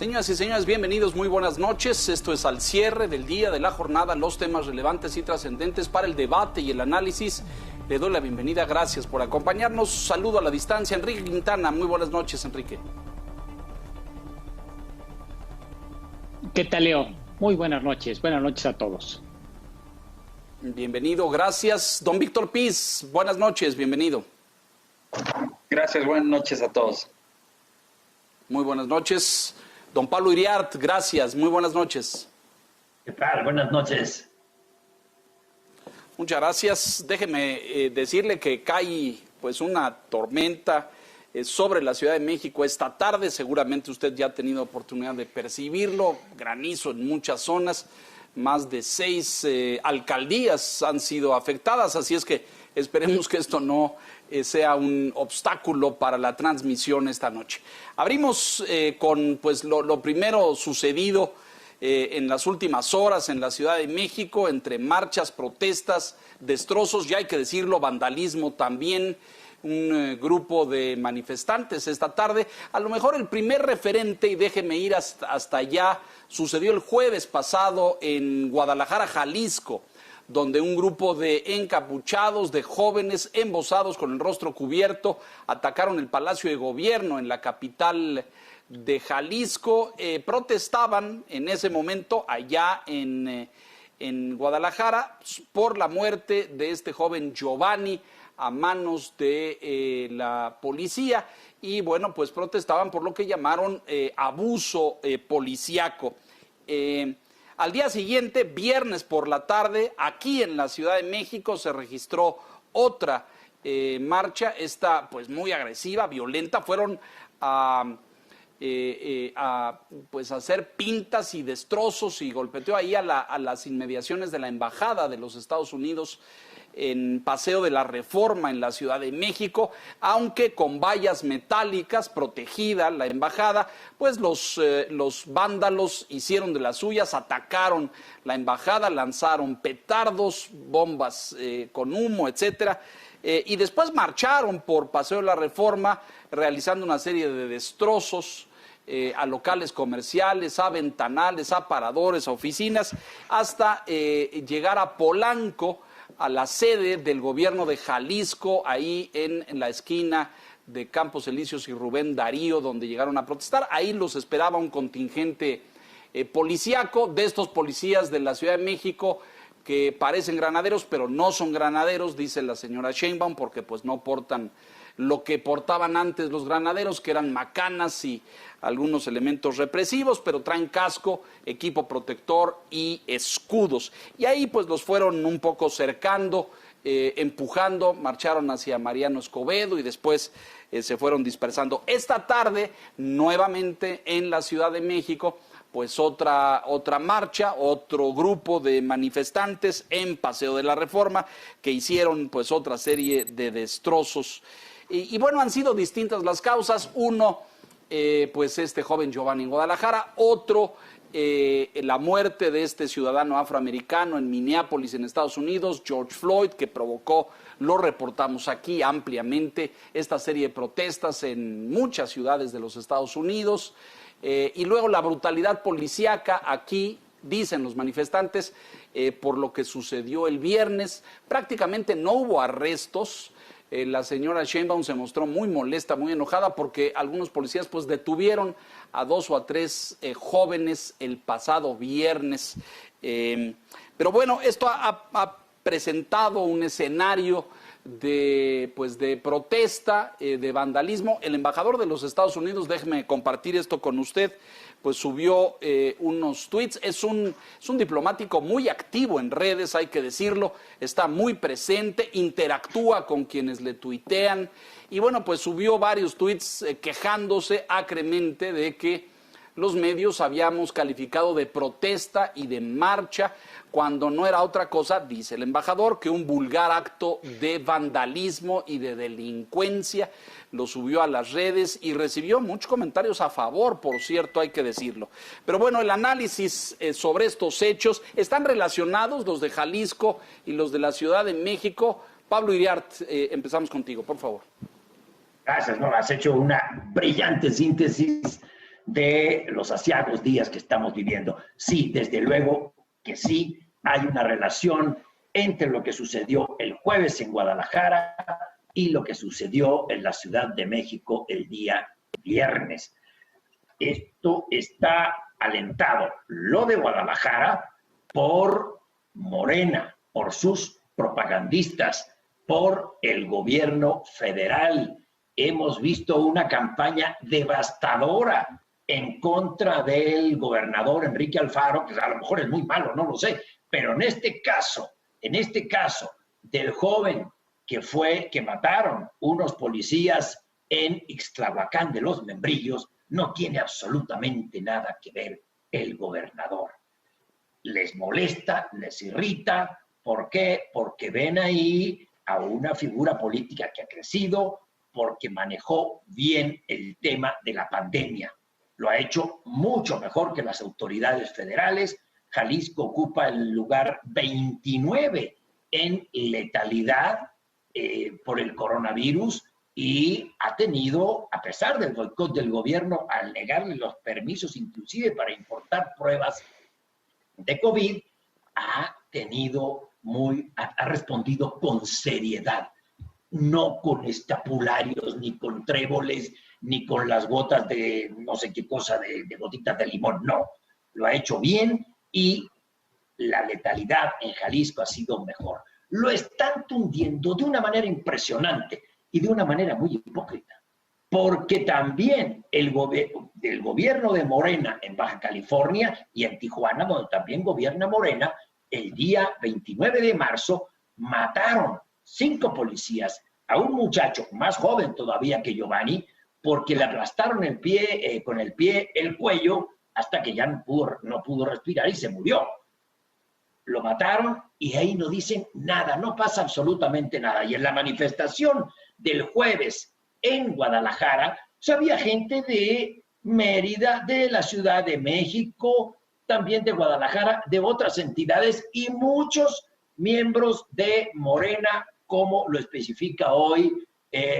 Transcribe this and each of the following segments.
Señoras y señores, bienvenidos, muy buenas noches. Esto es Al Cierre del Día, de la jornada, los temas relevantes y trascendentes para el debate y el análisis. Le doy la bienvenida, gracias por acompañarnos. Saludo a la distancia, Enrique Quintana. Muy buenas noches, Enrique. ¿Qué tal, Leo? Muy buenas noches a todos. Bienvenido, gracias. Don Víctor Piz, buenas noches, bienvenido. Gracias, buenas noches a todos. Muy buenas noches. Don Pablo Iriart, gracias, muy buenas noches. ¿Qué tal? Buenas noches. Muchas gracias. Déjeme decirle que cae pues una tormenta sobre la Ciudad de México esta tarde. Seguramente usted ya ha tenido oportunidad de percibirlo. Granizo en muchas zonas. Más de 6 alcaldías han sido afectadas, así es que esperemos que esto no sea un obstáculo para la transmisión esta noche. Abrimos con pues lo primero sucedido en las últimas horas en la Ciudad de México, entre marchas, protestas, destrozos, ya hay que decirlo, vandalismo también. Un grupo de manifestantes esta tarde. A lo mejor el primer referente, y déjeme ir hasta allá, sucedió el jueves pasado en Guadalajara, Jalisco, donde un grupo de encapuchados, de jóvenes embosados con el rostro cubierto, atacaron el Palacio de Gobierno en la capital de Jalisco. Protestaban en ese momento allá en Guadalajara por la muerte de este joven Giovanni a manos de la policía, y bueno, pues protestaban por lo que llamaron abuso policíaco. Al día siguiente, viernes por la tarde, aquí en la Ciudad de México se registró otra marcha, esta pues muy agresiva, violenta. Fueron pues hacer pintas y destrozos y golpeteo ahí a las inmediaciones de la Embajada de los Estados Unidos en Paseo de la Reforma en la Ciudad de México, aunque con vallas metálicas, protegida la embajada, pues los vándalos hicieron de las suyas, atacaron la embajada, lanzaron petardos, bombas con humo, etcétera, y después marcharon por Paseo de la Reforma realizando una serie de destrozos a locales comerciales, a ventanales, a paradores, a oficinas, hasta llegar a Polanco, a la sede del gobierno de Jalisco, ahí en la esquina de Campos Elíseos y Rubén Darío, donde llegaron a protestar. Ahí los esperaba un contingente policíaco, de estos policías de la Ciudad de México que parecen granaderos, pero no son granaderos, dice la señora Sheinbaum, porque pues no portan lo que portaban antes los granaderos, que eran macanas y algunos elementos represivos, pero traen casco, equipo protector y escudos. Y ahí pues los fueron un poco cercando, empujando, marcharon hacia Mariano Escobedo y después se fueron dispersando. Esta tarde, nuevamente en la Ciudad de México, pues otra marcha, otro grupo de manifestantes en Paseo de la Reforma que hicieron pues otra serie de destrozos. Y bueno, han sido distintas las causas. Uno, pues este joven Giovanni en Guadalajara. Otro, la muerte de este ciudadano afroamericano en Minneapolis, en Estados Unidos, George Floyd, que provocó, lo reportamos aquí ampliamente, esta serie de protestas en muchas ciudades de los Estados Unidos. Y luego la brutalidad policíaca aquí, dicen los manifestantes, por lo que sucedió el viernes. Prácticamente no hubo arrestos. La señora Sheinbaum se mostró muy molesta, muy enojada, porque algunos policías pues detuvieron a 2 o a 3 jóvenes el pasado viernes. Pero bueno, esto ha presentado un escenario de protesta, de vandalismo. El embajador de los Estados Unidos, déjeme compartir esto con usted, pues subió unos tweets. Es un diplomático muy activo en redes, hay que decirlo, está muy presente, interactúa con quienes le tuitean, y bueno, pues subió varios tweets quejándose acremente de que los medios habíamos calificado de protesta y de marcha, cuando no era otra cosa, dice el embajador, que un vulgar acto de vandalismo y de delincuencia. Lo subió a las redes y recibió muchos comentarios a favor, por cierto, hay que decirlo. Pero bueno, el análisis sobre estos hechos, ¿están relacionados los de Jalisco y los de la Ciudad de México? Pablo Iriart, empezamos contigo, por favor. Gracias, no, has hecho una brillante síntesis de los aciagos días que estamos viviendo. Sí, desde luego que sí, hay una relación entre lo que sucedió el jueves en Guadalajara y lo que sucedió en la Ciudad de México el día viernes. Esto está alentado, lo de Guadalajara, por Morena, por sus propagandistas, por el gobierno federal. Hemos visto una campaña devastadora en contra del gobernador Enrique Alfaro, que a lo mejor es muy malo, no lo sé, pero en este caso del joven que mataron unos policías en Ixtlahuacán de los Membrillos, no tiene absolutamente nada que ver el gobernador. Les molesta, les irrita. ¿Por qué? Porque ven ahí a una figura política que ha crecido, porque manejó bien el tema de la pandemia. Lo ha hecho mucho mejor que las autoridades federales. Jalisco ocupa el lugar 29 en letalidad por el coronavirus y ha tenido, a pesar del boicot del gobierno, al negarle los permisos inclusive para importar pruebas de COVID, ha respondido con seriedad, no con escapularios, ni con tréboles, ni con las gotas de no sé qué cosa, de gotitas de limón, no. Lo ha hecho bien y la letalidad en Jalisco ha sido mejor. Lo están tundiendo de una manera impresionante y de una manera muy hipócrita, porque también el gobierno de Morena en Baja California y en Tijuana, donde también gobierna Morena, el día 29 de marzo mataron 5 policías a un muchacho más joven todavía que Giovanni, porque le aplastaron con el pie el cuello hasta que ya no pudo respirar y se murió. Lo mataron y ahí no dicen nada, no pasa absolutamente nada. Y en la manifestación del jueves en Guadalajara, había gente de Mérida, de la Ciudad de México, también de Guadalajara, de otras entidades y muchos miembros de Morena, como lo especifica hoy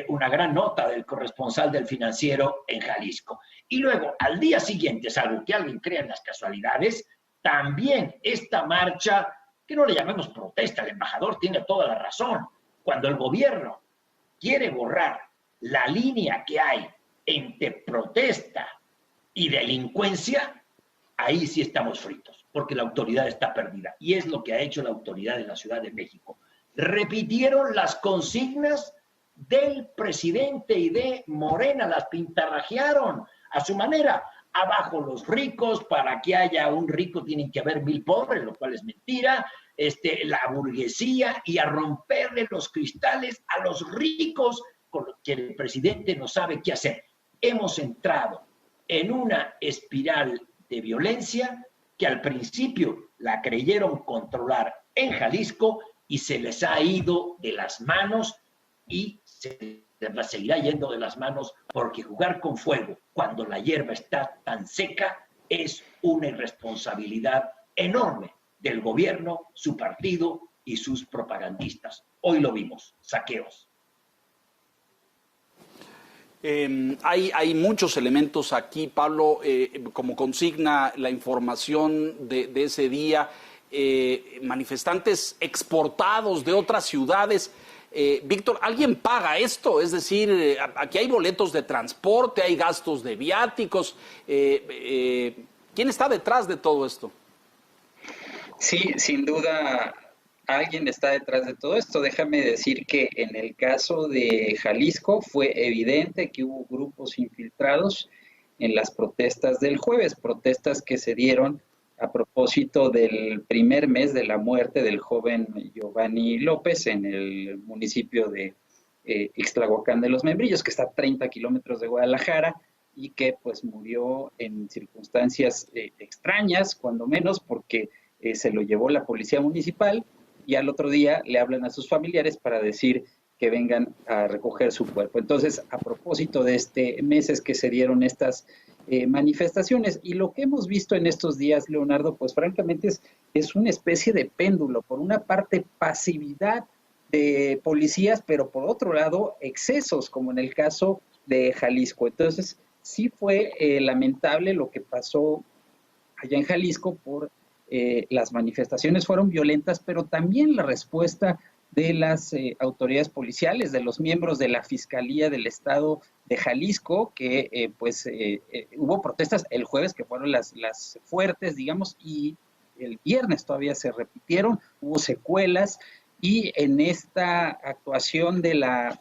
una gran nota del corresponsal del Financiero en Jalisco. Y luego, al día siguiente, salvo que alguien crea en las casualidades, también esta marcha, que no le llamemos protesta, el embajador tiene toda la razón. Cuando el gobierno quiere borrar la línea que hay entre protesta y delincuencia, ahí sí estamos fritos, porque la autoridad está perdida. Y es lo que ha hecho la autoridad de la Ciudad de México. Repitieron las consignas del presidente y de Morena, las pintarrajearon a su manera. Abajo los ricos, para que haya un rico tienen que haber 1000 pobres, lo cual es mentira. La burguesía, y a romperle los cristales a los ricos, con lo que el presidente no sabe qué hacer. Hemos entrado en una espiral de violencia que al principio la creyeron controlar en Jalisco y se les ha ido de las manos y se les seguirá yendo de las manos, porque jugar con fuego cuando la hierba está tan seca es una irresponsabilidad enorme del gobierno, su partido y sus propagandistas. Hoy lo vimos, saqueos. Hay muchos elementos aquí, Pablo, como consigna la información de ese día, manifestantes exportados de otras ciudades. Víctor, ¿alguien paga esto? Es decir, aquí hay boletos de transporte, hay gastos de viáticos. ¿Quién está detrás de todo esto? Sí, sin duda alguien está detrás de todo esto. Déjame decir que en el caso de Jalisco fue evidente que hubo grupos infiltrados en las protestas del jueves, protestas que se dieron a propósito del primer mes de la muerte del joven Giovanni López en el municipio de Ixtlahuacán de los Membrillos, que está a 30 kilómetros de Guadalajara y que pues murió en circunstancias extrañas, cuando menos, porque se lo llevó la policía municipal y al otro día le hablan a sus familiares para decir que vengan a recoger su cuerpo. Entonces, a propósito de este mes es que se dieron estas manifestaciones, y lo que hemos visto en estos días, Leonardo, pues francamente es una especie de péndulo. Por una parte, pasividad de policías, pero por otro lado, excesos, como en el caso de Jalisco. Entonces, sí fue lamentable lo que pasó allá en Jalisco por las manifestaciones fueron violentas, pero también la respuesta de las autoridades policiales, de los miembros de la Fiscalía del Estado de Jalisco, que hubo protestas el jueves que fueron las fuertes, digamos, y el viernes todavía se repitieron, hubo secuelas, y en esta actuación de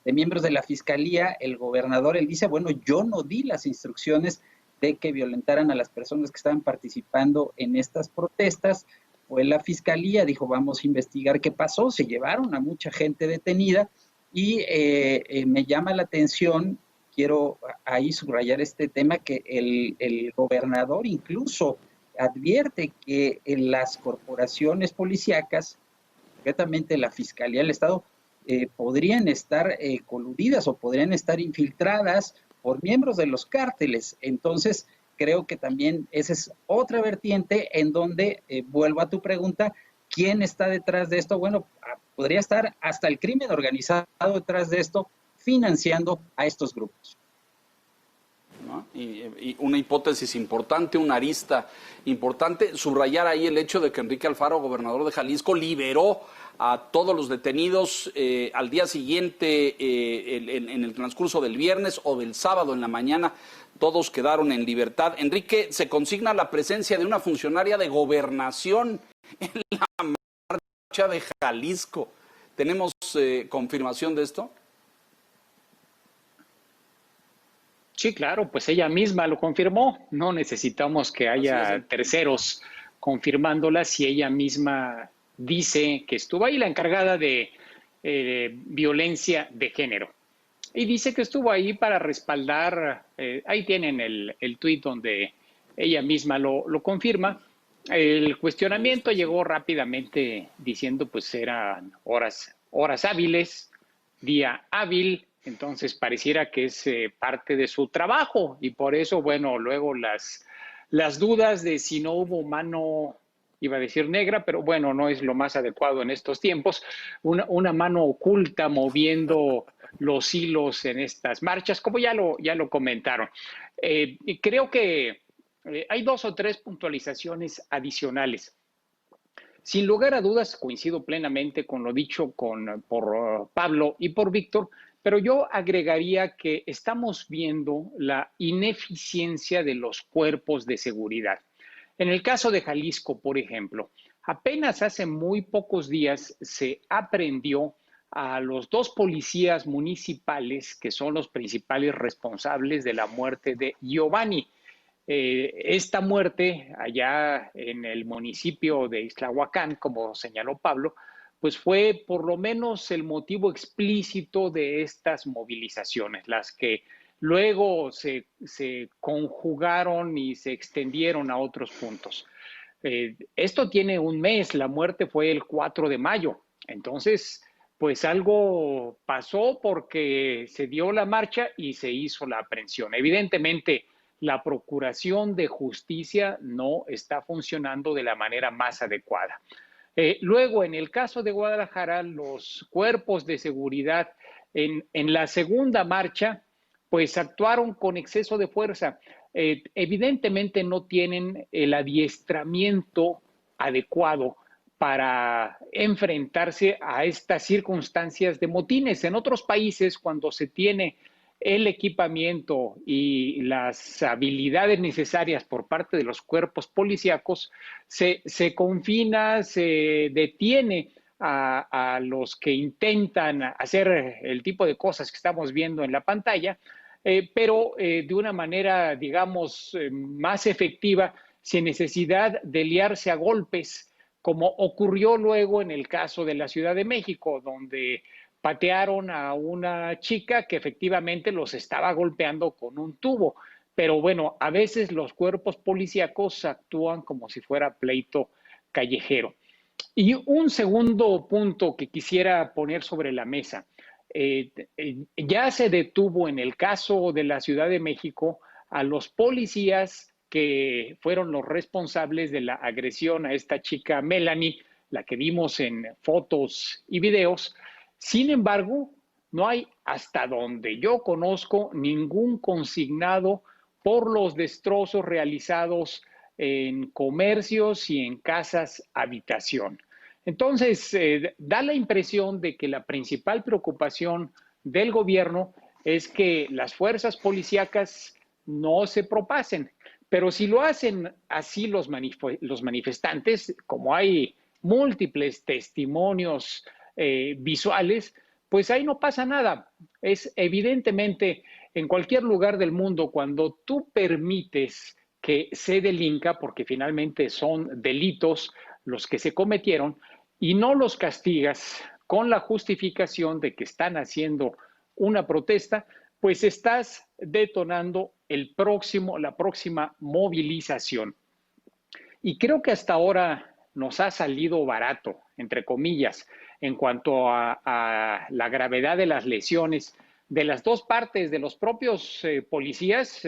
miembros de la Fiscalía, el gobernador, él dice, bueno, yo no di las instrucciones de que violentaran a las personas que estaban participando en estas protestas. Fue la Fiscalía, dijo, vamos a investigar qué pasó, se llevaron a mucha gente detenida y me llama la atención, quiero ahí subrayar este tema, que el gobernador incluso advierte que en las corporaciones policíacas, concretamente la Fiscalía del Estado, podrían estar coludidas o podrían estar infiltradas por miembros de los cárteles. Entonces, creo que también esa es otra vertiente en donde, vuelvo a tu pregunta, ¿quién está detrás de esto? Bueno, podría estar hasta el crimen organizado detrás de esto, financiando a estos grupos. ¿No? Y una hipótesis importante, una arista importante, subrayar ahí el hecho de que Enrique Alfaro, gobernador de Jalisco, liberó a todos los detenidos al día siguiente, en el transcurso del viernes o del sábado en la mañana, todos quedaron en libertad. Enrique, se consigna la presencia de una funcionaria de gobernación en la marcha de Jalisco. ¿Tenemos confirmación de esto? Sí, claro, pues ella misma lo confirmó. No necesitamos que haya terceros confirmándola si ella misma dice que estuvo ahí, la encargada de violencia de género. Y dice que estuvo ahí para respaldar, ahí tienen el tuit donde ella misma lo confirma. El cuestionamiento llegó rápidamente diciendo pues eran horas hábiles, día hábil, entonces pareciera que es parte de su trabajo y por eso, bueno, luego las dudas de si no hubo mano, iba a decir negra, pero bueno, no es lo más adecuado en estos tiempos, una mano oculta moviendo los hilos en estas marchas, como ya lo comentaron. Y creo que hay 2 o 3 puntualizaciones adicionales. Sin lugar a dudas, coincido plenamente con lo dicho por Pablo y por Víctor, pero yo agregaría que estamos viendo la ineficiencia de los cuerpos de seguridad. En el caso de Jalisco, por ejemplo, apenas hace muy pocos días se aprendió a los 2 policías municipales que son los principales responsables de la muerte de Giovanni. Esta muerte allá en el municipio de Ixtlahuacán, como señaló Pablo, pues fue por lo menos el motivo explícito de estas movilizaciones, las que luego se conjugaron y se extendieron a otros puntos. Esto tiene un mes, la muerte fue el 4 de mayo, entonces pues algo pasó porque se dio la marcha y se hizo la aprehensión. Evidentemente, la Procuración de Justicia no está funcionando de la manera más adecuada. Luego, en el caso de Guadalajara, los cuerpos de seguridad en la segunda marcha, pues actuaron con exceso de fuerza. Evidentemente no tienen el adiestramiento adecuado para enfrentarse a estas circunstancias de motines. En otros países, cuando se tiene el equipamiento y las habilidades necesarias por parte de los cuerpos policíacos, se confina, se detiene a los que intentan hacer el tipo de cosas que estamos viendo en la pantalla, pero de una manera, digamos, más efectiva, sin necesidad de liarse a golpes, como ocurrió luego en el caso de la Ciudad de México, donde patearon a una chica que efectivamente los estaba golpeando con un tubo. Pero bueno, a veces los cuerpos policíacos actúan como si fuera pleito callejero. Y un segundo punto que quisiera poner sobre la mesa. Ya se detuvo en el caso de la Ciudad de México a los policías que fueron los responsables de la agresión a esta chica Melanie, la que vimos en fotos y videos. Sin embargo, no hay, hasta donde yo conozco, ningún consignado por los destrozos realizados en comercios y en casas habitación. Entonces, da la impresión de que la principal preocupación del gobierno es que las fuerzas policíacas no se propasen. Pero si lo hacen así los manifestantes, como hay múltiples testimonios visuales, pues ahí no pasa nada. Es evidentemente en cualquier lugar del mundo, cuando tú permites que se delinca, porque finalmente son delitos los que se cometieron, y no los castigas con la justificación de que están haciendo una protesta, pues estás detonando la próxima movilización. Y creo que hasta ahora nos ha salido barato, entre comillas, en cuanto a la gravedad de las lesiones de las dos partes, de los propios policías,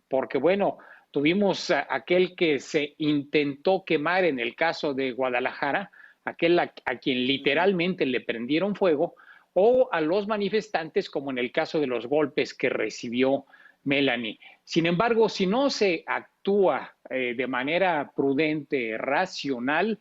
porque bueno, tuvimos aquel que se intentó quemar en el caso de Guadalajara, aquel a quien literalmente le prendieron fuego, o a los manifestantes, como en el caso de los golpes que recibió Melanie. Sin embargo, si no se actúa de manera prudente, racional,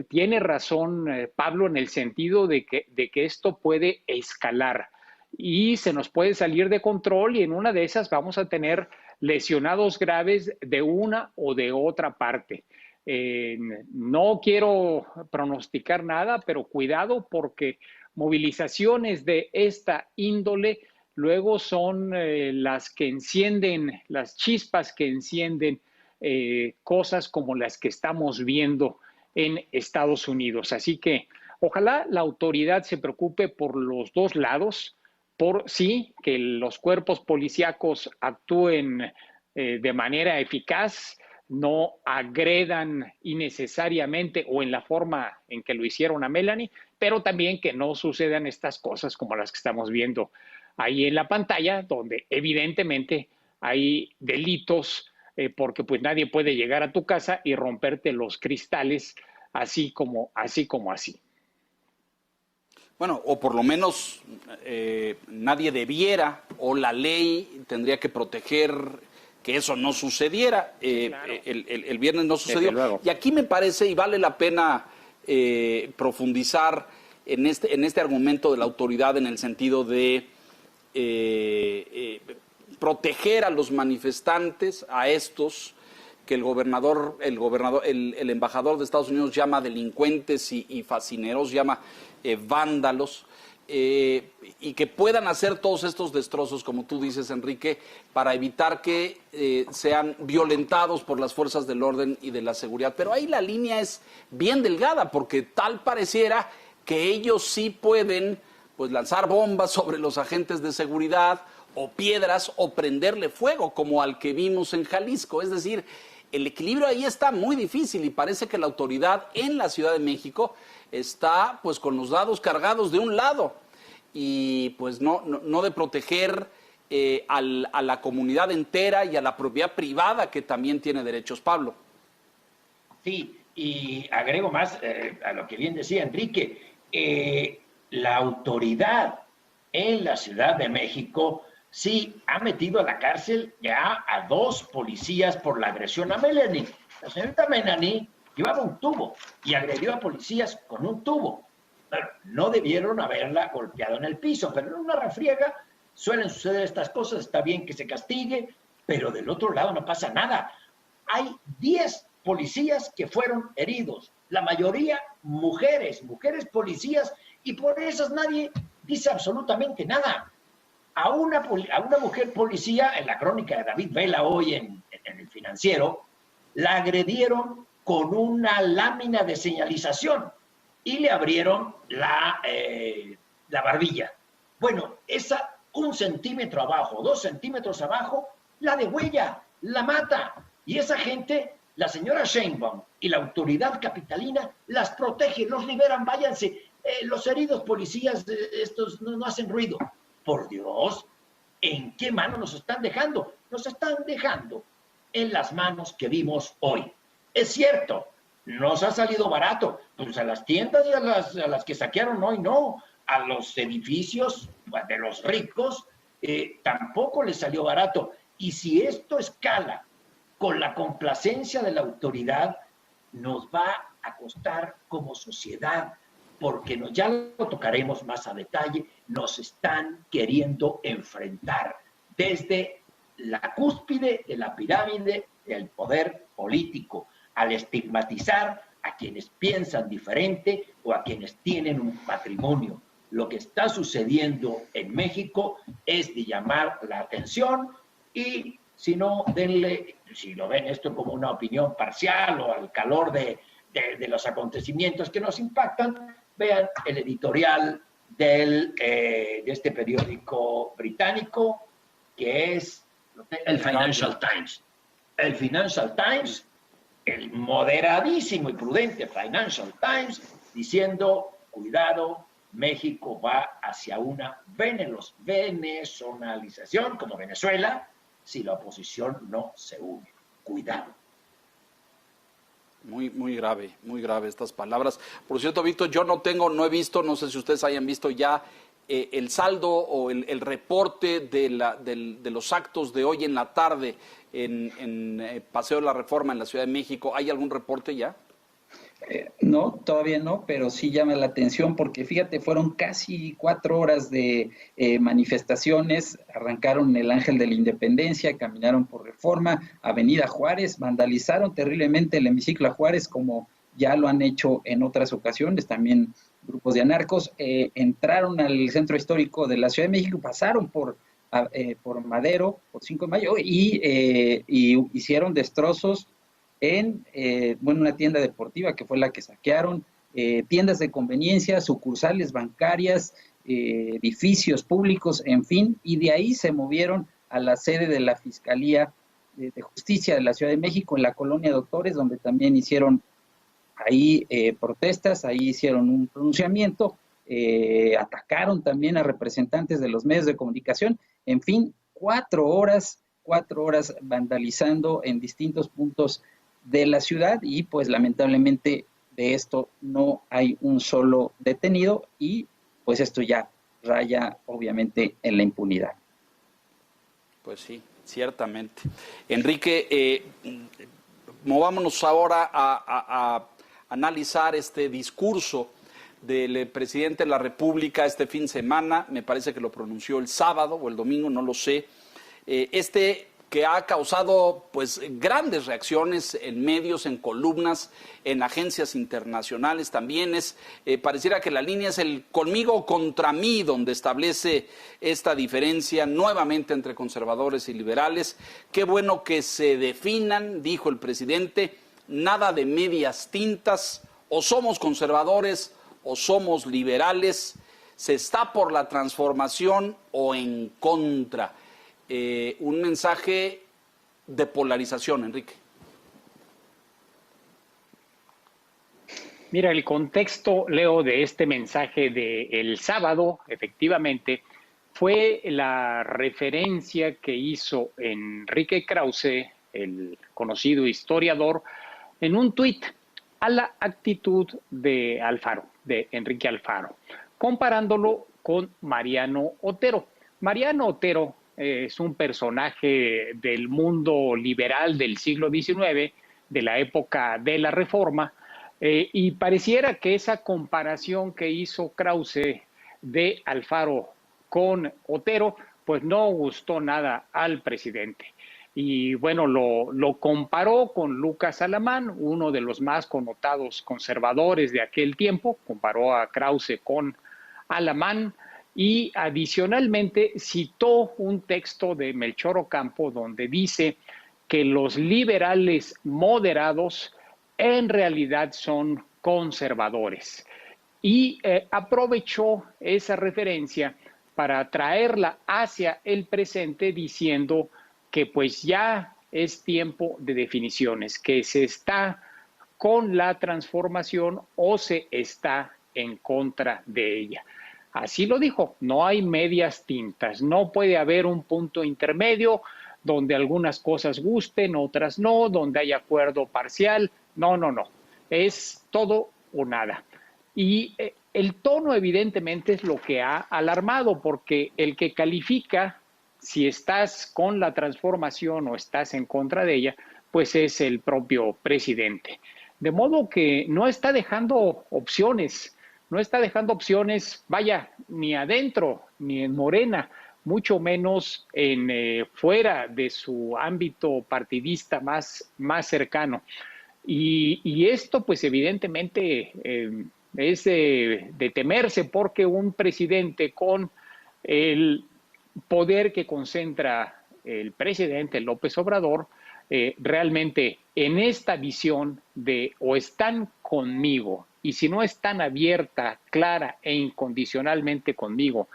tiene razón Pablo en el sentido de que esto puede escalar y se nos puede salir de control y en una de esas vamos a tener lesionados graves de una o de otra parte. No quiero pronosticar nada, pero cuidado porque movilizaciones de esta índole luego son las que encienden, las chispas que encienden cosas como las que estamos viendo en Estados Unidos. Así que ojalá la autoridad se preocupe por los dos lados, por sí, que los cuerpos policíacos actúen de manera eficaz, no agredan innecesariamente o en la forma en que lo hicieron a Melanie, pero también que no sucedan estas cosas como las que estamos viendo ahí en la pantalla, donde evidentemente hay delitos porque pues nadie puede llegar a tu casa y romperte los cristales así como así. Bueno, o por lo menos nadie debiera, o la ley tendría que proteger que eso no sucediera. Claro. El viernes no sucedió. Y aquí me parece, y vale la pena profundizar en este argumento de la autoridad en el sentido de proteger a los manifestantes, a estos que el embajador de Estados Unidos llama delincuentes y fascineros, llama vándalos, y que puedan hacer todos estos destrozos, como tú dices, Enrique, para evitar que sean violentados por las fuerzas del orden y de la seguridad. Pero ahí la línea es bien delgada, porque tal pareciera que ellos sí pueden pues lanzar bombas sobre los agentes de seguridad o piedras o prenderle fuego, como al que vimos en Jalisco. Es decir, el equilibrio ahí está muy difícil y parece que la autoridad en la Ciudad de México está pues con los dados cargados de un lado y pues no de proteger a la comunidad entera y a la propiedad privada que también tiene derechos. Pablo. Sí, y agrego más a lo que bien decía Enrique, la autoridad en la Ciudad de México sí ha metido a la cárcel ya a 2 policías por la agresión a Melanie. La señorita Melanie llevaba un tubo y agredió a policías con un tubo. Bueno, no debieron haberla golpeado en el piso, pero en una refriega suelen suceder estas cosas, está bien que se castigue, pero del otro lado no pasa nada. Hay 10 policías que fueron heridos, la mayoría mujeres policías, y por esas nadie dice absolutamente nada. A una mujer policía, en la crónica de David Vela hoy en El Financiero, la agredieron con una lámina de señalización y le abrieron la barbilla. Bueno, esa 1 centímetro abajo, 2 centímetros abajo, la degüella, la mata. Y esa gente, la señora Sheinbaum y la autoridad capitalina, las protege, los liberan, váyanse. Los heridos policías, estos no hacen ruido. Por Dios, ¿en qué mano nos están dejando? Nos están dejando en las manos que vimos hoy. Es cierto, nos ha salido barato, pues a las tiendas y a las que saquearon hoy no, a los edificios de los ricos, tampoco les salió barato. Y si esto escala con la complacencia de la autoridad, nos va a costar como sociedad, porque ya lo tocaremos más a detalle, nos están queriendo enfrentar desde la cúspide de la pirámide del poder político, al estigmatizar a quienes piensan diferente o a quienes tienen un patrimonio. Lo que está sucediendo en México es de llamar la atención y si no, si lo ven esto como una opinión parcial o al calor de los acontecimientos que nos impactan, vean el editorial de este periódico británico, que es el Financial Times. El Financial Times, el moderadísimo y prudente Financial Times, diciendo, cuidado, México va hacia una venezolanización, como Venezuela, si la oposición no se une. Cuidado. Muy grave estas palabras. Por cierto, Víctor, yo no he visto, no sé si ustedes hayan visto ya el saldo o el reporte de los actos de hoy en la tarde en Paseo de la Reforma en la Ciudad de México. ¿Hay algún reporte ya? No, todavía no, pero sí llama la atención porque fíjate, fueron casi 4 horas de manifestaciones, arrancaron el Ángel de la Independencia, caminaron por Reforma, Avenida Juárez, vandalizaron terriblemente el hemiciclo a Juárez como ya lo han hecho en otras ocasiones, también grupos de anarcos, entraron al centro histórico de la Ciudad de México, pasaron por Madero, por 5 de Mayo y hicieron destrozos en una tienda deportiva que fue la que saquearon, tiendas de conveniencia, sucursales bancarias, edificios públicos, en fin, y de ahí se movieron a la sede de la Fiscalía de Justicia de la Ciudad de México, en la Colonia Doctores, donde también hicieron ahí protestas, ahí hicieron un pronunciamiento, atacaron también a representantes de los medios de comunicación, en fin, 4 horas vandalizando en distintos puntos de la ciudad y pues lamentablemente de esto no hay un solo detenido y pues esto ya raya obviamente en la impunidad. Pues sí, ciertamente. Enrique, movámonos ahora a analizar este discurso del presidente de la República este fin de semana, me parece que lo pronunció el sábado o el domingo, no lo sé, que ha causado pues grandes reacciones en medios, en columnas, en agencias internacionales también. Pareciera que la línea es el conmigo o contra mí, donde establece esta diferencia nuevamente entre conservadores y liberales. Qué bueno que se definan, dijo el presidente, nada de medias tintas, o somos conservadores o somos liberales, se está por la transformación o en contra. Un mensaje de polarización, Enrique. Mira, el contexto, Leo, de este mensaje del sábado, efectivamente, fue la referencia que hizo Enrique Krause, el conocido historiador, en un tuit a la actitud de Alfaro, de Enrique Alfaro, comparándolo con Mariano Otero. Mariano Otero es un personaje del mundo liberal del siglo XIX, de la época de la Reforma, y pareciera que esa comparación que hizo Krause de Alfaro con Otero, pues no gustó nada al presidente. Y bueno, lo comparó con Lucas Alamán, uno de los más connotados conservadores de aquel tiempo, comparó a Krause con Alamán, y adicionalmente citó un texto de Melchor Ocampo donde dice que los liberales moderados en realidad son conservadores. Y aprovechó esa referencia para traerla hacia el presente diciendo que pues ya es tiempo de definiciones, que se está con la transformación o se está en contra de ella. Así lo dijo, no hay medias tintas, no puede haber un punto intermedio donde algunas cosas gusten, otras no, donde hay acuerdo parcial, no, es todo o nada. Y el tono evidentemente es lo que ha alarmado, porque el que califica si estás con la transformación o estás en contra de ella, pues es el propio presidente. De modo que no está dejando opciones, vaya, ni adentro, ni en Morena, mucho menos fuera de su ámbito partidista más cercano. Y esto, pues evidentemente, es de temerse, porque un presidente con el poder que concentra el presidente López Obrador, realmente en esta visión de o están conmigo, y si no están abierta, clara e incondicionalmente conmigo,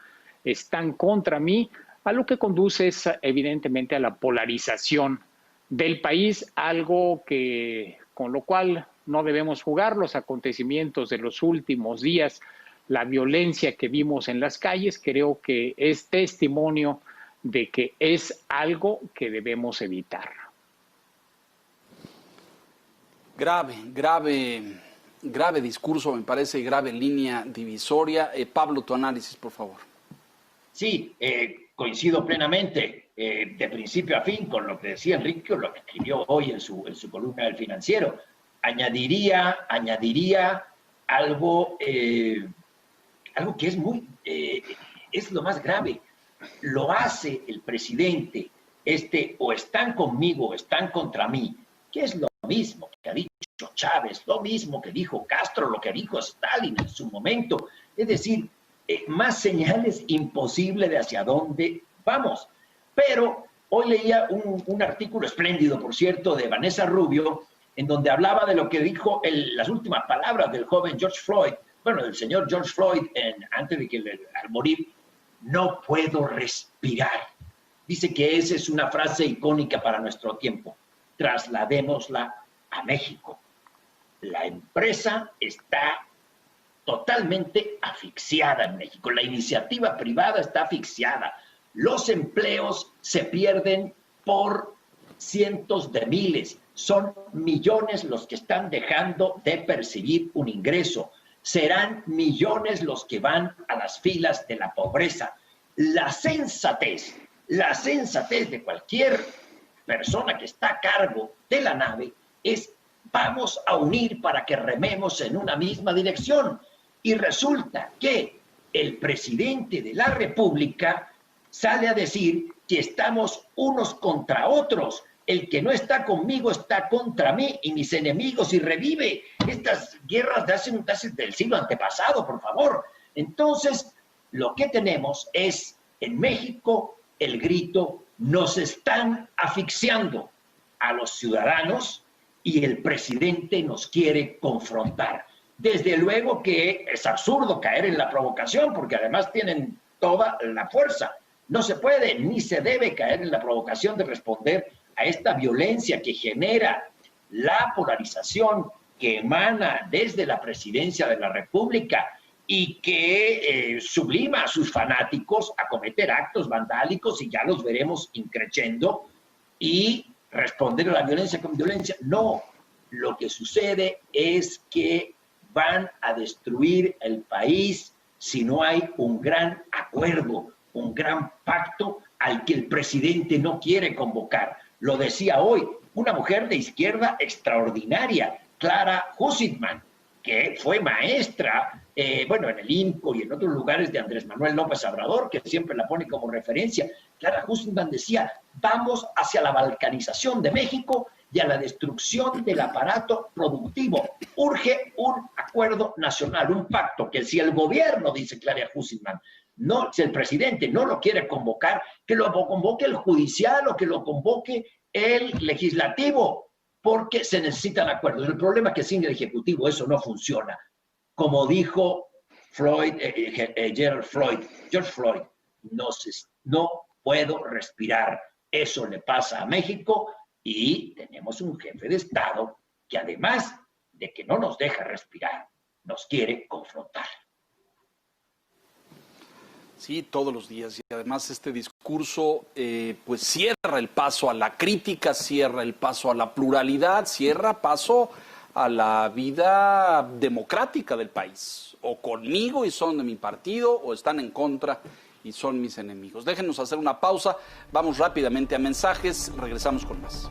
están contra mí, a lo que conduce es evidentemente a la polarización del país, algo que con lo cual no debemos jugar. Los acontecimientos de los últimos días, la violencia que vimos en las calles, creo que es testimonio de que es algo que debemos evitar. Grave discurso, me parece, y grave línea divisoria. Pablo, tu análisis, por favor. Sí, coincido plenamente, de principio a fin, con lo que decía Enrique, lo que escribió hoy en su columna del Financiero. Añadiría algo que es es lo más grave. Lo hace el presidente, o están conmigo o están contra mí, que es lo mismo que ha dicho Chávez, lo mismo que dijo Castro, lo que dijo Stalin en su momento. Es decir, más señales imposible de hacia dónde vamos. Pero hoy leía un artículo espléndido, por cierto, de Vanessa Rubio, en donde hablaba de lo que dijo las últimas palabras del joven George Floyd, del señor George Floyd, antes de que al morir: no puedo respirar. Dice que esa es una frase icónica para nuestro tiempo. Trasladémosla a México. La empresa está totalmente asfixiada en México. La iniciativa privada está asfixiada. Los empleos se pierden por cientos de miles. Son millones los que están dejando de percibir un ingreso. Serán millones los que van a las filas de la pobreza. La sensatez de cualquier persona que está a cargo de la nave es: vamos a unir para que rememos en una misma dirección. Y resulta que el presidente de la República sale a decir que estamos unos contra otros. El que no está conmigo está contra mí y mis enemigos, y revive estas guerras del siglo antepasado, por favor. Entonces, lo que tenemos es, en México, el grito: nos están asfixiando a los ciudadanos y el presidente nos quiere confrontar. Desde luego que es absurdo caer en la provocación, porque además tienen toda la fuerza. No se puede ni se debe caer en la provocación de responder a esta violencia que genera la polarización que emana desde la presidencia de la República y que sublima a sus fanáticos a cometer actos vandálicos, y ya los veremos increciendo, y responder a la violencia con violencia. No, lo que sucede es que van a destruir el país si no hay un gran acuerdo, un gran pacto al que el presidente no quiere convocar. Lo decía hoy una mujer de izquierda extraordinaria, Clara Husitman, que fue maestra, en el INCO y en otros lugares de Andrés Manuel López Obrador, que siempre la pone como referencia. Clara Husitman decía: vamos hacia la balcanización de México y a la destrucción del aparato productivo. Urge un acuerdo nacional, un pacto, que si el gobierno, dice Clara Husitman, si el presidente no lo quiere convocar, que lo convoque el judicial o que lo convoque el legislativo, porque se necesitan acuerdos. El problema es que sin el ejecutivo eso no funciona. Como dijo George Floyd, no puedo respirar. Eso le pasa a México, y tenemos un jefe de Estado que, además de que no nos deja respirar, nos quiere confrontar. Sí, todos los días. Y además este discurso pues cierra el paso a la crítica, cierra el paso a la pluralidad, cierra paso a la vida democrática del país. O conmigo y son de mi partido, o están en contra y son mis enemigos. Déjenos hacer una pausa, vamos rápidamente a mensajes, regresamos con más.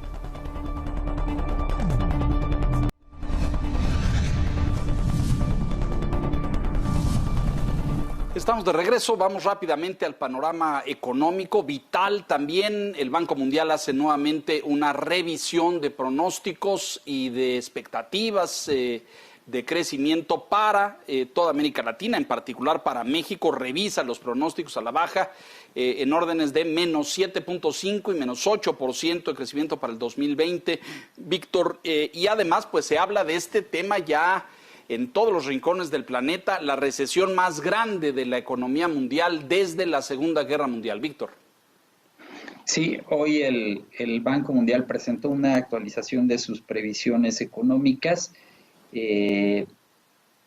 Estamos de regreso, vamos rápidamente al panorama económico vital. También el Banco Mundial hace nuevamente una revisión de pronósticos y de expectativas de crecimiento para toda América Latina, en particular para México. Revisa los pronósticos a la baja en órdenes de menos 7.5 y menos 8% de crecimiento para el 2020. Víctor, y además pues se habla de este tema ya en todos los rincones del planeta, la recesión más grande de la economía mundial desde la Segunda Guerra Mundial. Víctor. Sí, hoy el Banco Mundial presentó una actualización de sus previsiones económicas.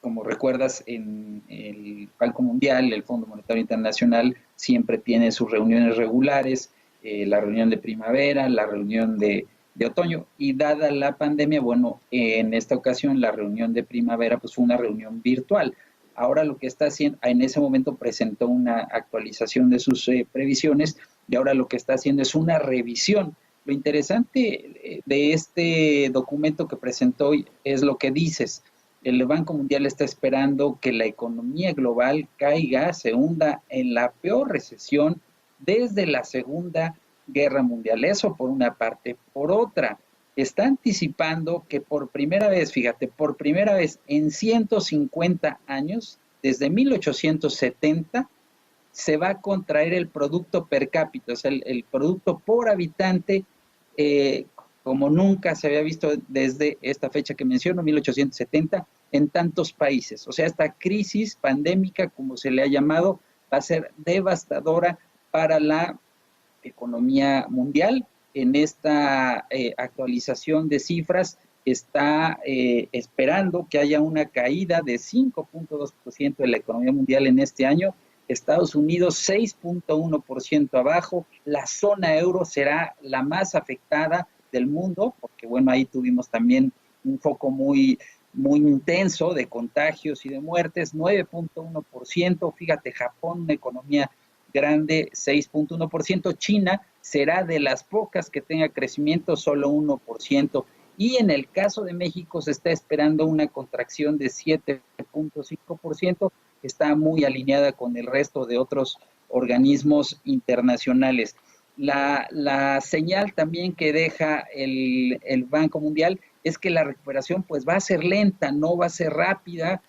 Como recuerdas, en el Banco Mundial, el Fondo Monetario Internacional, siempre tiene sus reuniones regulares, la reunión de primavera, la reunión de otoño, y dada la pandemia, bueno, en esta ocasión la reunión de primavera pues fue una reunión virtual. Ahora lo que está haciendo, en ese momento presentó una actualización de sus previsiones, y ahora lo que está haciendo es una revisión. Lo interesante de este documento que presentó es lo que dices. El Banco Mundial está esperando que la economía global caiga, se hunda en la peor recesión desde la Segunda Guerra Mundial. Eso por una parte. Por otra, está anticipando que por primera vez, fíjate, por primera vez en 150 años, desde 1870, se va a contraer el producto per cápita, o sea, el producto por habitante, como nunca se había visto desde esta fecha que menciono, 1870, en tantos países. O sea, esta crisis pandémica, como se le ha llamado, va a ser devastadora para la economía mundial. En esta actualización de cifras está esperando que haya una caída de 5.2% de la economía mundial en este año, Estados Unidos 6.1% abajo, la zona euro será la más afectada del mundo, porque bueno, ahí tuvimos también un foco muy intenso de contagios y de muertes, 9.1%, fíjate, Japón, una economía grande, 6.1%, China será de las pocas que tenga crecimiento, solo 1%, y en el caso de México se está esperando una contracción de 7.5%, está muy alineada con el resto de otros organismos internacionales. La señal también que deja el Banco Mundial es que la recuperación pues va a ser lenta, no va a ser rápida,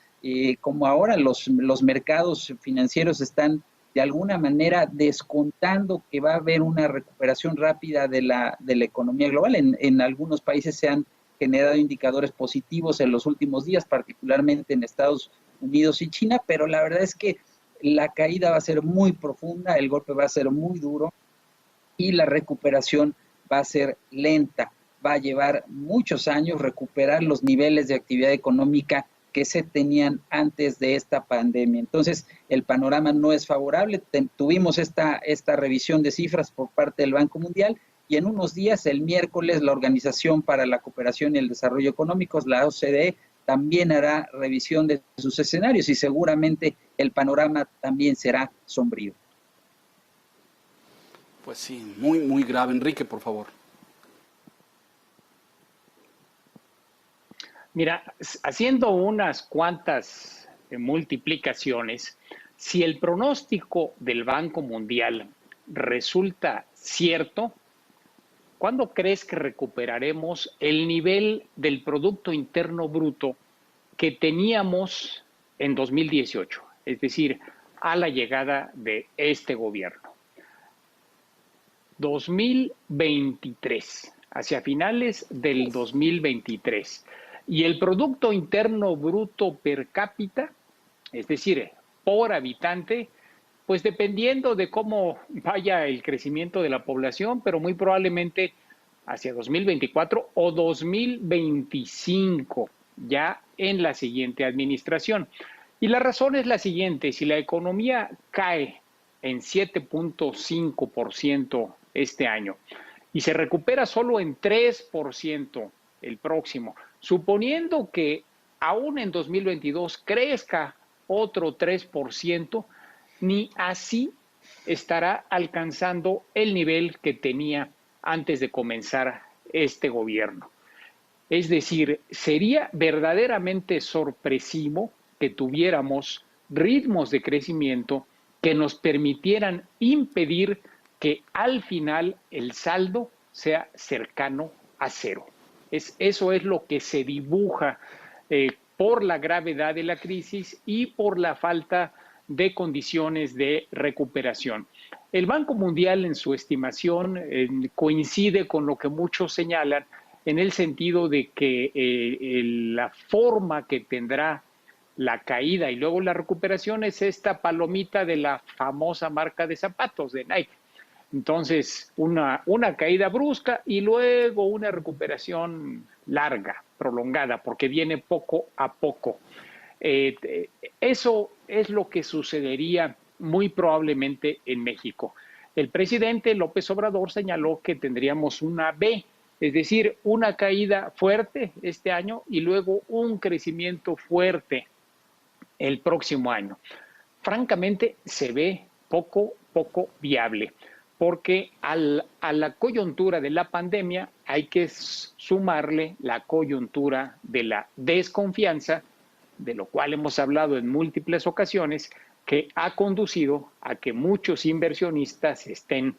como ahora los mercados financieros están de alguna manera descontando que va a haber una recuperación rápida de la economía global. En algunos países se han generado indicadores positivos en los últimos días, particularmente en Estados Unidos y China, pero la verdad es que la caída va a ser muy profunda, el golpe va a ser muy duro y la recuperación va a ser lenta. Va a llevar muchos años recuperar los niveles de actividad económica que se tenían antes de esta pandemia. Entonces, el panorama no es favorable. Tuvimos esta revisión de cifras por parte del Banco Mundial y en unos días, el miércoles, la Organización para la Cooperación y el Desarrollo Económicos, la OCDE, también hará revisión de sus escenarios y seguramente el panorama también será sombrío. Pues sí, muy grave. Enrique, por favor. Mira, haciendo unas cuantas multiplicaciones, si el pronóstico del Banco Mundial resulta cierto, ¿cuándo crees que recuperaremos el nivel del Producto Interno Bruto que teníamos en 2018? Es decir, a la llegada de este gobierno. 2023, hacia finales del 2023. Y el Producto Interno Bruto per cápita, es decir, por habitante, pues dependiendo de cómo vaya el crecimiento de la población, pero muy probablemente hacia 2024 o 2025, ya en la siguiente administración. Y la razón es la siguiente: si la economía cae en 7.5% este año y se recupera solo en 3% el próximo. Suponiendo que aún en 2022 crezca otro 3%, ni así estará alcanzando el nivel que tenía antes de comenzar este gobierno. Es decir, sería verdaderamente sorpresivo que tuviéramos ritmos de crecimiento que nos permitieran impedir que al final el saldo sea cercano a cero. Eso es lo que se dibuja por la gravedad de la crisis y por la falta de condiciones de recuperación. El Banco Mundial, en su estimación, coincide con lo que muchos señalan, en el sentido de que la forma que tendrá la caída y luego la recuperación es esta palomita de la famosa marca de zapatos de Nike. Entonces, una caída brusca y luego una recuperación larga, prolongada, porque viene poco a poco. Eso es lo que sucedería muy probablemente en México. El presidente López Obrador señaló que tendríamos una B, es decir, una caída fuerte este año y luego un crecimiento fuerte el próximo año. Francamente, se ve poco viable, porque a la coyuntura de la pandemia hay que sumarle la coyuntura de la desconfianza, de lo cual hemos hablado en múltiples ocasiones, que ha conducido a que muchos inversionistas estén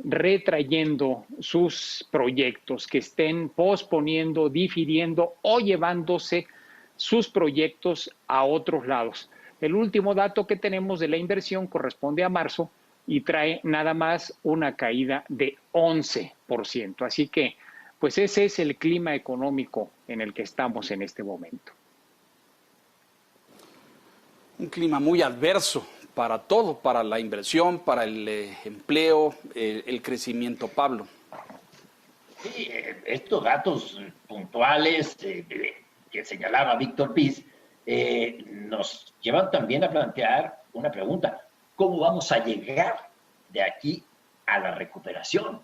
retrayendo sus proyectos, que estén posponiendo, difiriendo o llevándose sus proyectos a otros lados. El último dato que tenemos de la inversión corresponde a marzo y trae nada más una caída de 11%. Así que, pues ese es el clima económico en el que estamos en este momento. Un clima muy adverso para todo, para la inversión, para el empleo, el crecimiento, Pablo. Sí, estos datos puntuales que señalaba Víctor Piz nos llevan también a plantear una pregunta. ¿Cómo vamos a llegar de aquí a la recuperación?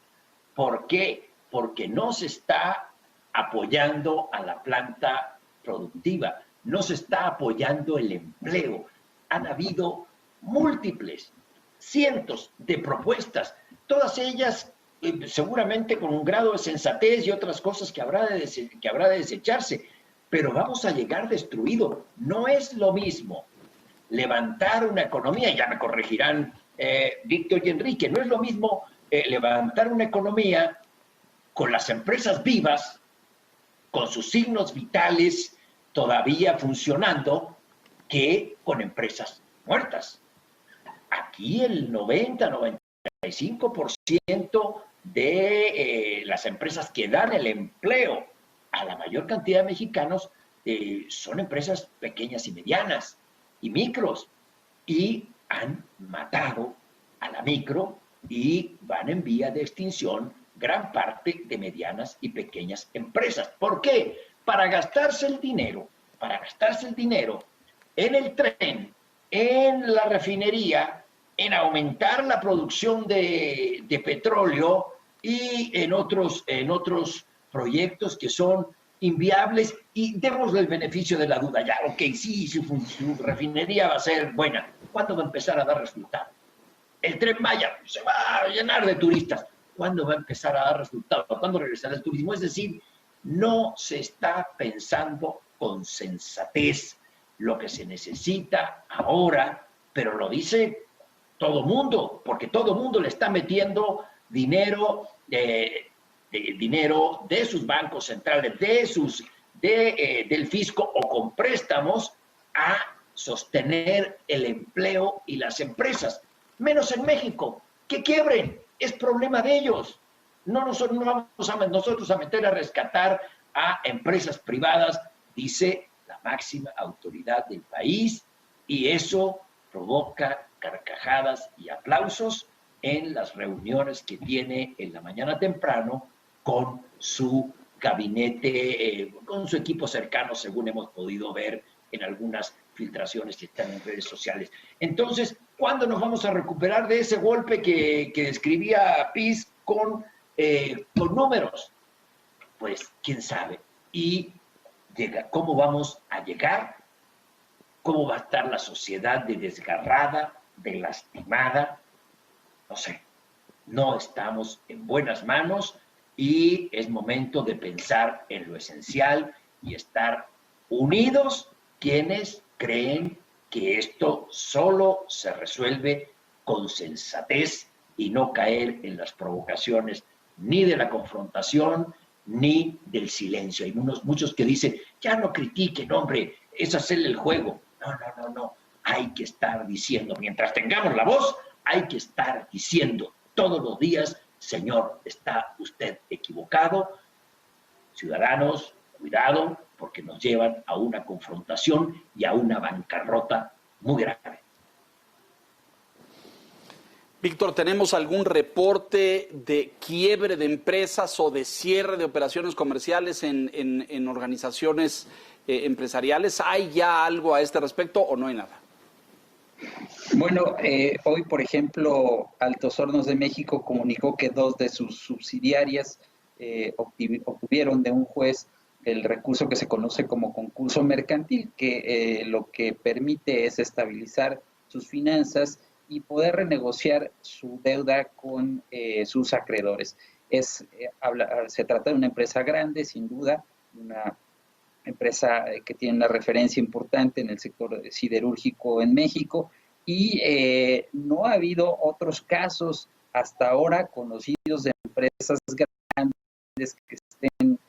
¿Por qué? Porque no se está apoyando a la planta productiva, no se está apoyando el empleo. Han habido múltiples, cientos de propuestas, todas ellas seguramente con un grado de sensatez y otras cosas que habrá de desecharse, pero vamos a llegar destruido. No es lo mismo levantar una economía, ya me corregirán Víctor y Enrique, no es lo mismo levantar una economía con las empresas vivas, con sus signos vitales todavía funcionando, que con empresas muertas. Aquí el 90-95% de las empresas que dan el empleo a la mayor cantidad de mexicanos son empresas pequeñas y medianas y micros, y han matado a la micro y van en vía de extinción gran parte de medianas y pequeñas empresas. ¿Por qué? Para gastarse el dinero en el tren, en la refinería, en aumentar la producción de petróleo y en otros proyectos que son inviables, y démosle el beneficio de la duda. Ya, ok, sí, su refinería va a ser buena. ¿Cuándo va a empezar a dar resultados? El Tren Maya se va a llenar de turistas. ¿Cuándo va a empezar a dar resultados? ¿Cuándo regresará el turismo? Es decir, no se está pensando con sensatez lo que se necesita ahora, pero lo dice todo mundo, porque todo mundo le está metiendo dinero de sus bancos centrales, del fisco o con préstamos a sostener el empleo y las empresas. Menos en México, que quiebren, es problema de ellos. No vamos nosotros a meter a rescatar a empresas privadas, dice la máxima autoridad del país, y eso provoca carcajadas y aplausos en las reuniones que tiene en la mañana temprano con su gabinete, con su equipo cercano, según hemos podido ver en algunas filtraciones que están en redes sociales. Entonces, ¿cuándo nos vamos a recuperar de ese golpe que describía Piz con números? Pues, quién sabe. y cómo vamos a llegar, cómo va a estar la sociedad de desgarrada, de lastimada, no sé. No estamos en buenas manos y es momento de pensar en lo esencial y estar unidos quienes creen que esto solo se resuelve con sensatez y no caer en las provocaciones ni de la confrontación ni del silencio. Hay muchos que dicen, ya no critiquen, hombre, es hacerle el juego. No. Hay que estar diciendo, mientras tengamos la voz, hay que estar diciendo todos los días, señor, está usted equivocado. Ciudadanos, cuidado, porque nos llevan a una confrontación y a una bancarrota muy grave. Víctor, ¿tenemos algún reporte de quiebre de empresas o de cierre de operaciones comerciales en organizaciones empresariales? ¿Hay ya algo a este respecto o no hay nada? Bueno, hoy, por ejemplo, Altos Hornos de México comunicó que 2 de sus subsidiarias obtuvieron de un juez el recurso que se conoce como concurso mercantil, que lo que permite es estabilizar sus finanzas y poder renegociar su deuda con sus acreedores. Se trata de una empresa grande, sin duda, una empresa que tiene una referencia importante en el sector siderúrgico en México, y no ha habido otros casos hasta ahora conocidos de empresas grandes que estén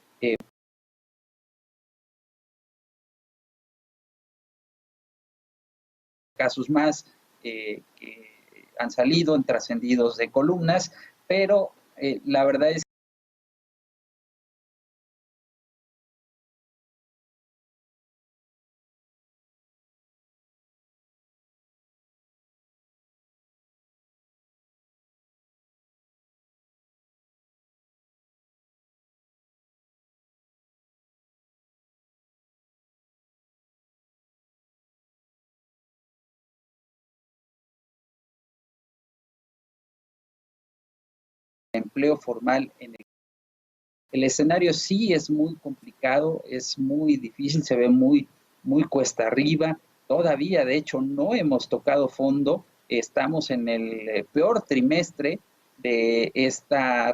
casos más que han salido en trascendidos de columnas, pero la verdad es empleo formal en el escenario sí es muy complicado, es muy difícil, se ve muy cuesta arriba. Todavía, de hecho, no hemos tocado fondo. Estamos en el peor trimestre de esta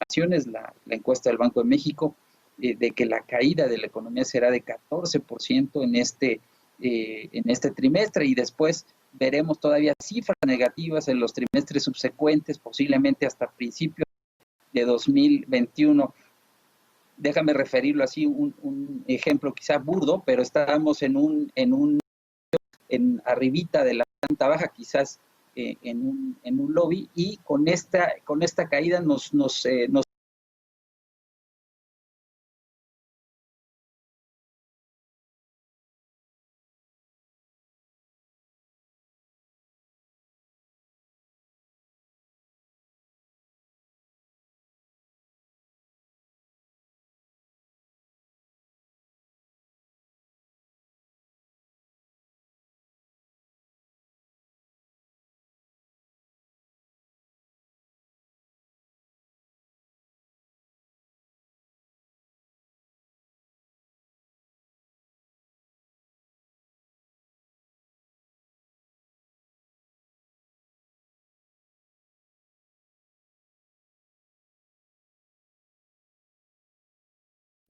recesión, la encuesta del Banco de México, de que la caída de la economía será de 14% en este trimestre, y después veremos todavía cifras negativas en los trimestres subsecuentes, posiblemente hasta principios de 2021. Déjame referirlo así, un ejemplo quizá burdo, pero estábamos en arribita de la planta baja, quizás en un lobby, y con esta caída nos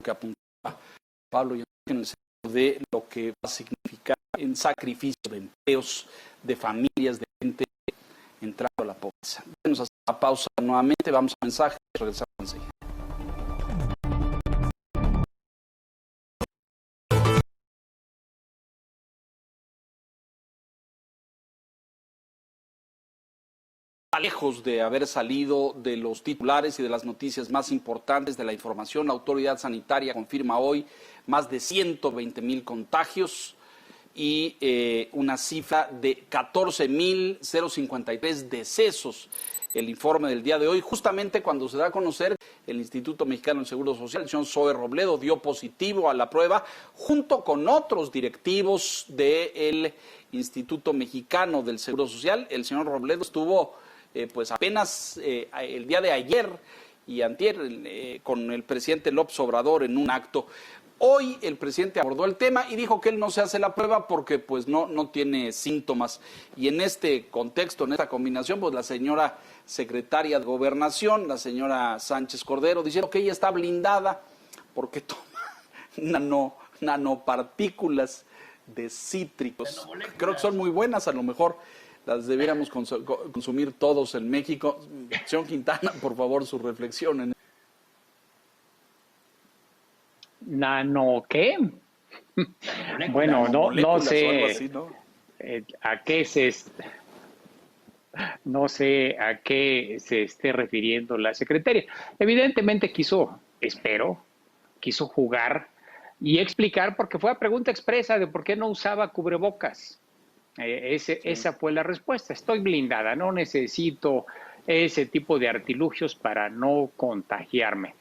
que apuntaba Pablo en el sentido de lo que va a significar en sacrificio de empleos, de familias, de gente entrando a la pobreza. Vamos a hacer una pausa nuevamente, vamos a mensajes, regresamos enseguida. Lejos de haber salido de los titulares y de las noticias más importantes de la información, la autoridad sanitaria confirma hoy más de 120,000 contagios y una cifra de 14,053 decesos. El informe del día de hoy, justamente cuando se da a conocer el Instituto Mexicano del Seguro Social, el señor Zoe Robledo dio positivo a la prueba, junto con otros directivos del Instituto Mexicano del Seguro Social. El señor Robledo estuvo pues apenas el día de ayer y antier con el presidente López Obrador en un acto. Hoy el presidente abordó el tema y dijo que él no se hace la prueba porque pues no tiene síntomas. Y en este contexto, en esta combinación, pues la señora secretaria de Gobernación, la señora Sánchez Cordero, diciendo que ella está blindada porque toma nanopartículas de cítricos. Creo que son muy buenas, a lo mejor las debiéramos consumir todos en México. Señor Quintana, por favor, su reflexión en ¿Nano qué? Bueno, no sé así, ¿no? A qué no sé a qué se esté refiriendo la secretaria. Evidentemente quiso jugar y explicar, porque fue a pregunta expresa de por qué no usaba cubrebocas. Esa fue la respuesta. Estoy blindada, no necesito ese tipo de artilugios para no contagiarme.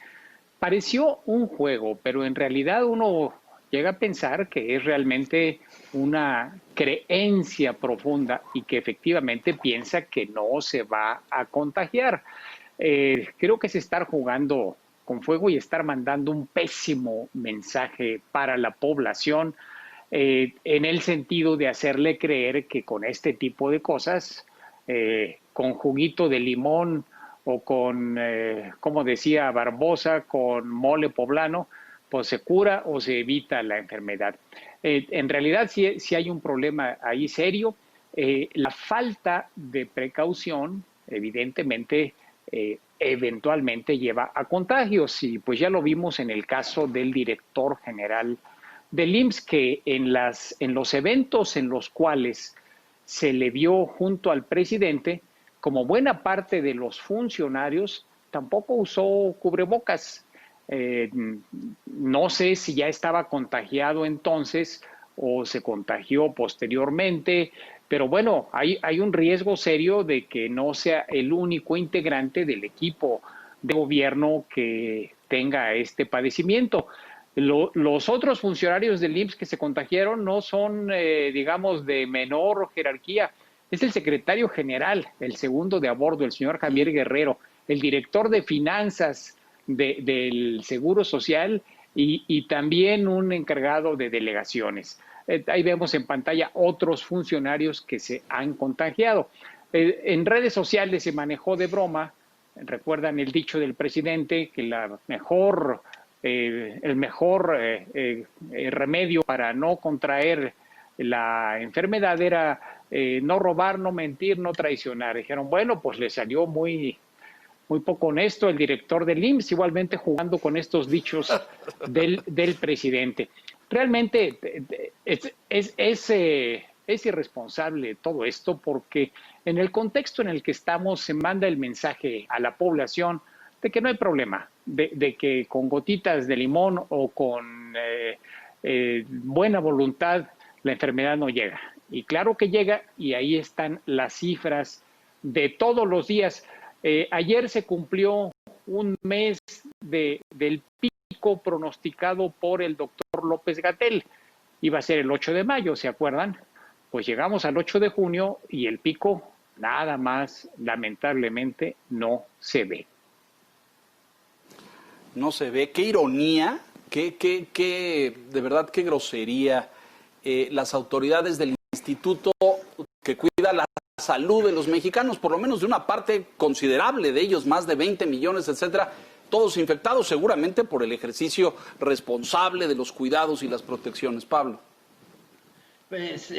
Pareció un juego, pero en realidad uno llega a pensar que es realmente una creencia profunda y que efectivamente piensa que no se va a contagiar. Creo que es estar jugando con fuego y estar mandando un pésimo mensaje para la población en el sentido de hacerle creer que con este tipo de cosas, con juguito de limón o con, como decía Barbosa, con mole poblano, pues se cura o se evita la enfermedad. En realidad sí hay un problema ahí serio. La falta de precaución, evidentemente, eventualmente lleva a contagios. Y pues ya lo vimos en el caso del director general del IMSS, que en los eventos en los cuales se le vio junto al presidente, como buena parte de los funcionarios, tampoco usó cubrebocas. No sé si ya estaba contagiado entonces o se contagió posteriormente, pero bueno, hay un riesgo serio de que no sea el único integrante del equipo de gobierno que tenga este padecimiento. Los otros funcionarios del IMSS que se contagiaron no son, digamos, de menor jerarquía. Es el secretario general, el segundo de a bordo, el señor Javier Guerrero, el director de finanzas del Seguro Social y también un encargado de delegaciones. Ahí vemos en pantalla otros funcionarios que se han contagiado. En redes sociales se manejó de broma, recuerdan el dicho del presidente, que el mejor remedio para no contraer la enfermedad era no robar, no mentir, no traicionar. Dijeron, bueno, pues le salió muy poco honesto el director del IMSS, igualmente jugando con estos dichos del presidente. Realmente es irresponsable todo esto porque en el contexto en el que estamos se manda el mensaje a la población de que no hay problema, de que con gotitas de limón o con buena voluntad la enfermedad no llega. Y claro que llega, y ahí están las cifras de todos los días. Ayer se cumplió un mes del pico pronosticado por el doctor López-Gatell. Iba a ser el 8 de mayo, ¿se acuerdan? Pues llegamos al 8 de junio y el pico nada más, lamentablemente, no se ve. No se ve. Qué ironía, de verdad, qué grosería. Las autoridades del instituto que cuida la salud de los mexicanos, por lo menos de una parte considerable de ellos, más de 20 millones, etcétera, todos infectados seguramente por el ejercicio responsable de los cuidados y las protecciones. Pablo. Pues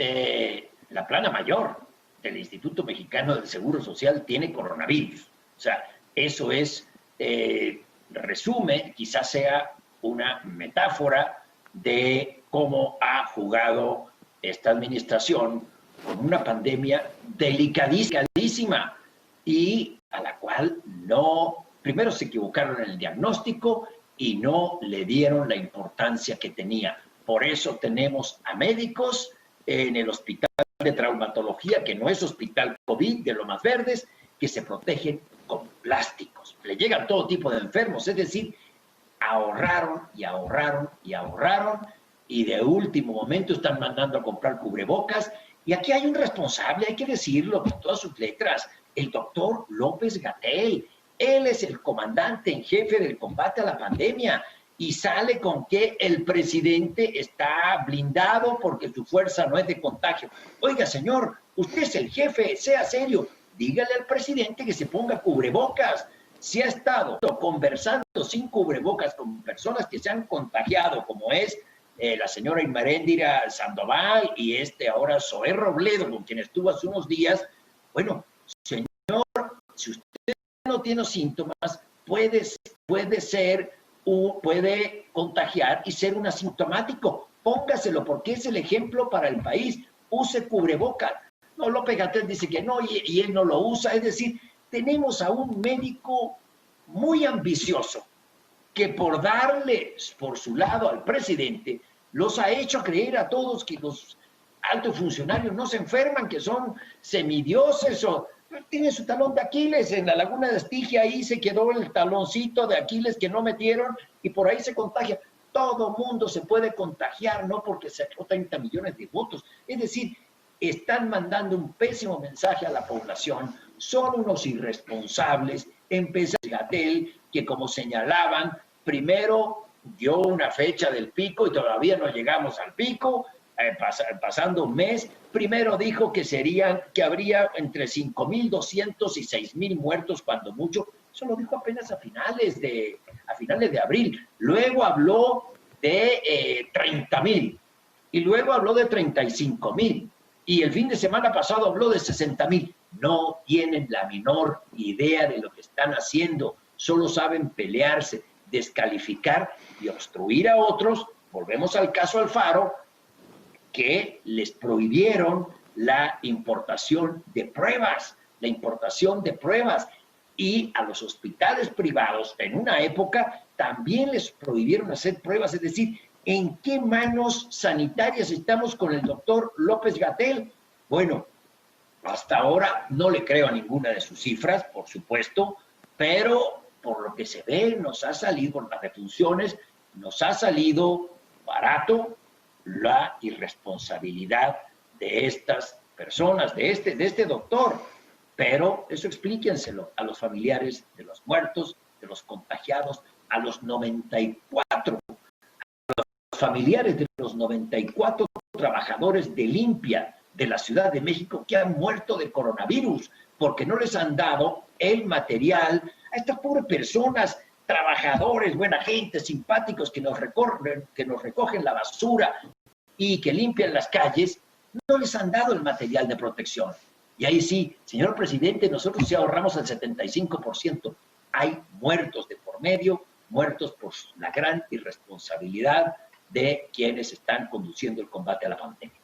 la plana mayor del Instituto Mexicano del Seguro Social tiene coronavirus. O sea, eso es, resume, quizás sea una metáfora de cómo ha jugado esta administración con una pandemia delicadísima y a la cual primero se equivocaron en el diagnóstico y no le dieron la importancia que tenía. Por eso tenemos a médicos en el hospital de traumatología, que no es hospital COVID de Lomas Verdes, que se protegen con plásticos. Le llegan todo tipo de enfermos, es decir, ahorraron y de último momento están mandando a comprar cubrebocas. Y aquí hay un responsable, hay que decirlo con todas sus letras. el doctor López-Gatell. Él es el comandante en jefe del combate a la pandemia y sale con que el presidente está blindado porque su fuerza no es de contagio. Oiga, señor, usted es el jefe, sea serio, dígale al presidente que se ponga cubrebocas. Si ha estado conversando sin cubrebocas con personas que se han contagiado, como es la señora Irmeréndira Sandoval y ahora Zoé Robledo, con quien estuvo hace unos días, bueno, señor, si usted no tiene síntomas, puede contagiar y ser un asintomático. Póngaselo porque es el ejemplo para el país. Use cubrebocas. No, López-Gatell dice que no y él no lo usa. Es decir, tenemos a un médico muy ambicioso que por darle por su lado al presidente los ha hecho creer a todos que los altos funcionarios no se enferman, que son semidioses o tiene su talón de Aquiles en la Laguna de Estigia, ahí se quedó el taloncito de Aquiles que no metieron y por ahí se contagia. Todo mundo se puede contagiar, no porque sacó 30 millones de votos. Es decir, están mandando un pésimo mensaje a la población, son unos irresponsables. Empezó Gatell, que como señalaban, primero dio una fecha del pico y todavía no llegamos al pico, pasando un mes. Primero dijo que habría entre 5.200 y 6.000 muertos cuando mucho. Eso lo dijo apenas a finales de abril. Luego habló de 30.000 y luego habló de 35.000 y el fin de semana pasado habló de 60.000. No tienen la menor idea de lo que están haciendo. Solo saben pelearse, descalificar y obstruir a otros. Volvemos al caso Alfaro, que les prohibieron la importación de pruebas, y a los hospitales privados en una época también les prohibieron hacer pruebas. Es decir, ¿en qué manos sanitarias estamos con el doctor López-Gatell? Bueno, hasta ahora no le creo a ninguna de sus cifras, por supuesto, pero por lo que se ve nos ha salido, por las defunciones, nos ha salido barato la irresponsabilidad de estas personas, de este doctor. Pero eso explíquenselo a los familiares de los muertos, de los contagiados, a los 94, a los familiares de los 94 trabajadores de limpia de la Ciudad de México que han muerto de coronavirus porque no les han dado el material a estas pobres personas, trabajadores, buena gente, simpáticos que nos recogen la basura y que limpian las calles. No les han dado el material de protección. Y ahí sí, señor presidente, nosotros sí ahorramos el 75%. Hay muertos de por medio, muertos por la gran irresponsabilidad de quienes están conduciendo el combate a la pandemia.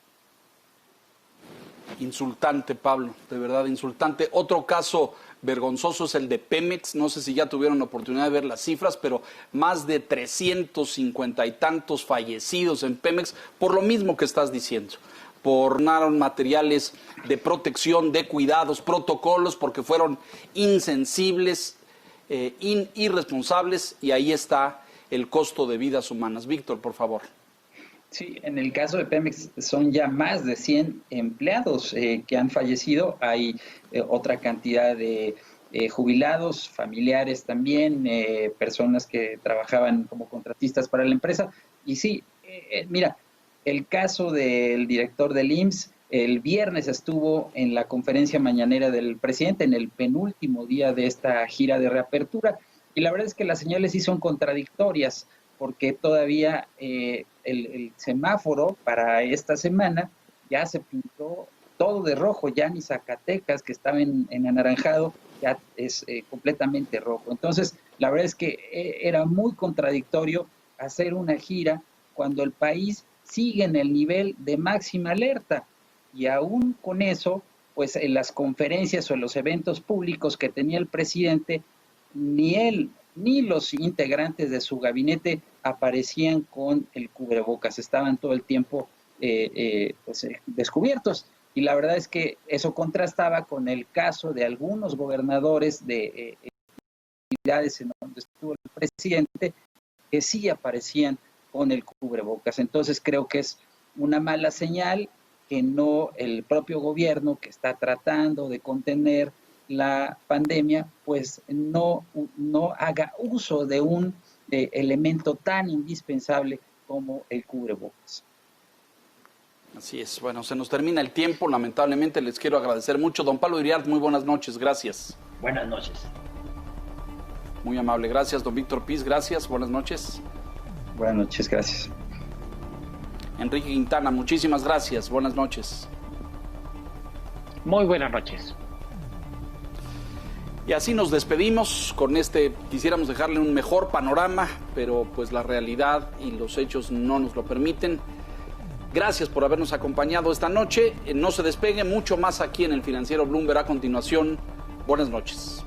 Insultante, Pablo, de verdad insultante. Otro caso vergonzoso es el de Pemex. No sé si ya tuvieron la oportunidad de ver las cifras, pero más de 350 y tantos fallecidos en Pemex por lo mismo que estás diciendo. Por materiales de protección, de cuidados, protocolos, porque fueron insensibles, irresponsables, y ahí está el costo de vidas humanas. Víctor, por favor. Sí, en el caso de Pemex son ya más de 100 empleados que han fallecido. Hay otra cantidad de jubilados, familiares también, personas que trabajaban como contratistas para la empresa. Y sí, mira, el caso del director del IMSS, el viernes estuvo en la conferencia mañanera del presidente, en el penúltimo día de esta gira de reapertura, y la verdad es que las señales sí son contradictorias, porque todavía el semáforo para esta semana ya se pintó todo de rojo, ya ni Zacatecas, que estaba en anaranjado, ya es completamente rojo. Entonces, la verdad es que era muy contradictorio hacer una gira cuando el país sigue en el nivel de máxima alerta, y aún con eso, pues en las conferencias o en los eventos públicos que tenía el presidente, ni él ni los integrantes de su gabinete aparecían con el cubrebocas, estaban todo el tiempo descubiertos. Y la verdad es que eso contrastaba con el caso de algunos gobernadores de ciudades en donde estuvo el presidente, que sí aparecían con el cubrebocas. Entonces creo que es una mala señal que no el propio gobierno, que está tratando de contener la pandemia, pues no haga uso de un elemento tan indispensable como el cubrebocas. Así es. Bueno, se nos termina el tiempo. Lamentablemente les quiero agradecer mucho. Don Pablo Iriart, muy buenas noches. Gracias. Buenas noches. Muy amable. Gracias. Don Víctor Piz, gracias. Buenas noches. Buenas noches, gracias. Enrique Quintana, muchísimas gracias. Buenas noches. Muy buenas noches. Y así nos despedimos. Con quisiéramos dejarle un mejor panorama, pero pues la realidad y los hechos no nos lo permiten. Gracias por habernos acompañado esta noche. No se despegue, mucho más aquí en el Financiero Bloomberg a continuación. Buenas noches.